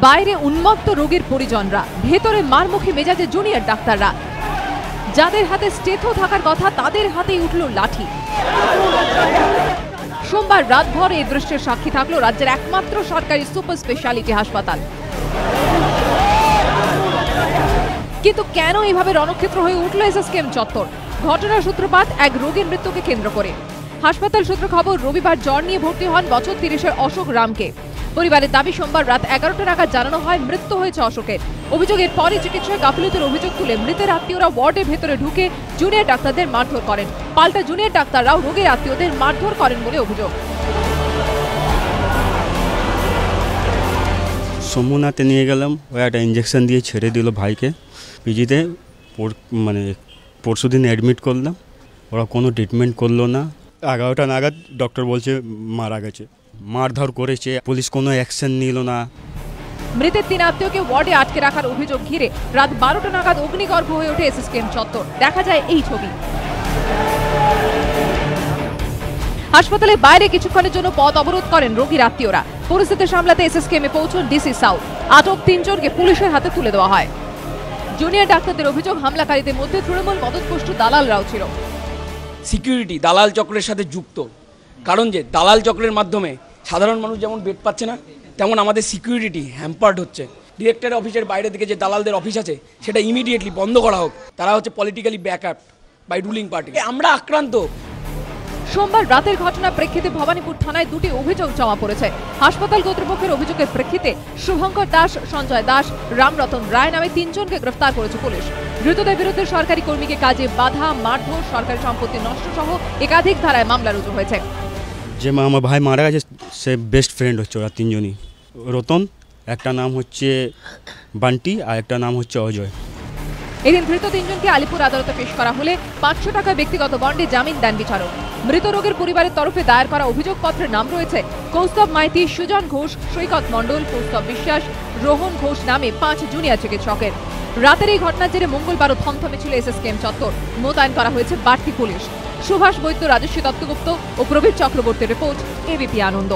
বাইরে উন্মত্ত রোগীর পরিজনরা, ভেতরে মারমুখী মেজাজে জুনিয়র ডাক্তাররা। যাদের হাতে স্টেথো থাকার কথা তাদের হাতেই উঠল লাঠি। সোমবার রাতভর এই দৃশ্যের সাক্ষী থাকলো রাজ্যের একমাত্র সরকারি সুপার স্পেশালিটি হাসপাতাল। কিন্তু কেন এভাবে রণক্ষেত্র হয়ে উঠল এসএসকেএম চত্বর? ঘটনার সূত্রপাত এক রোগীর মৃত্যুকে কেন্দ্র করে। হাসপাতাল সূত্র খবর, রবিবার জ্বর নিয়ে ভর্তি হন বছর 30-এর অশোক রামকে। পরিবারের দাবি, সোমবার রাত 11টা নাগাদ জানানো হয় মৃত্যু হয়েছে অশোকের। অভিযোগের পরে চিকিৎসায় গাফিলতির অভিযোগ তুলে মৃতের আত্মীয়রা ওয়ার্ডের ভেতরে ঢুকে জুনিয়র ডাক্তারদের মারধর করেন। পাল্টা জুনিয়র ডাক্তাররাও রোগীর আত্মীয়দের মারধর করেন বলে অভিযোগ। সমুনাতে নিয়ে গেলাম, ওই একটা ইঞ্জেকশন দিয়ে ছেড়ে দিল ভাইকে। পিজিতে পরশুদিন অ্যাডমিট করলাম, ওরা কোনো ট্রিটমেন্ট করলো না। 11টা নাগাদ ডক্টর বলছে মারা গেছে। মারধর করেছে, পুলিশ কোনো অ্যাকশন নিল না। মৃতের 3 আত্মীয়কে ওয়ার্ডে আটকে রাখার অভিযোগ ঘিরে রাত 12টা নাগাদ অগ্নিগর্ভ হয়ে ওঠে এসএসকেএম চত্বর। দেখা যায় এই ছবি। হাসপাতালের বাইরে কিছুক্ষণের জন্য পথ অবরোধ করেন রোগীর আত্মীয়রা। পরিস্থিতি সামলাতে এসএসকেএমে পৌঁছন ডিসি সাউথ। আটক 3 জনকে পুলিশের হাতে তুলে দেওয়া হয়। জুনিয়র ডাক্তারদের অভিযোগ, হামলাকারীদের মধ্যে তৃণমূল মদতপুষ্ট দালালরাও ছিল। সিকিউরিটি দালাল চক্রের সাথে যুক্ত, কারণ যে দালাল চক্রের মাধ্যমে সাধারণ মানুষ যেমন বেড পাচ্ছে না, তেমন আমাদের সিকিউরিটি হ্যাম্পার্ড হচ্ছে। ডিরেক্টর অফিসের বাইরে থেকে যে দালালদের অফিস আছে সেটা ইমিডিয়েটলি বন্ধ করা হোক। তারা হচ্ছে politically backup by ruling party. আমরা আক্রান্ত। সোমবার রাতের ঘটনা প্রেক্ষিতে ভবানীপুর থানায় 2টি অভিযোগ জমা পড়েছে। হাসপাতাল কর্তৃপক্ষের অভিযোগের প্রেক্ষিতে শুভঙ্কর দাস, সঞ্জয় দাস, রামরতন রায় নামে 3 জনকে গ্রেফতার করেছে পুলিশ। ধৃতদের বিরুদ্ধে সরকারি কর্মীকে কাজে বাধা, মারধর, সরকারি সম্পত্তি নষ্ট সহ একাধিক ধারায় মামলা রুজু হয়েছে। যে আমার ভাই মারা গেছে সে বেস্ট ফ্রেন্ড হচ্ছে ওরা 3 জনই। রতন, একটা নাম হচ্ছে বান্টি, আর একটা নাম হচ্ছে অজয়। এদিন ধৃত 3 জনকে আলিপুর আদালতে পেশ করা হলে 500 টাকা ব্যক্তিগত বন্ডে জামিন দেন বিচারক। মৃত রোগীর পরিবারের তরফে দায়ের করা অভিযোগপত্রের নাম রয়েছে কৌস্তব মাইতি, সুজন ঘোষ, সৈকত মণ্ডল, কৌস্তব বিশ্বাস, রোহন ঘোষ নামে 5 জুনিয়র চিকিৎসকের। রাতের এই ঘটনার জেরে মঙ্গলবারও থমথমে ছিল এসএসকেএম চত্বর। মোতায়েন করা হয়েছে বাড়তি পুলিশ। সুভাষ বৈদ্য, রাজস্বী দত্তগুপ্ত ও প্রবীর চক্রবর্তীর রিপোর্ট, এবিপি আনন্দ।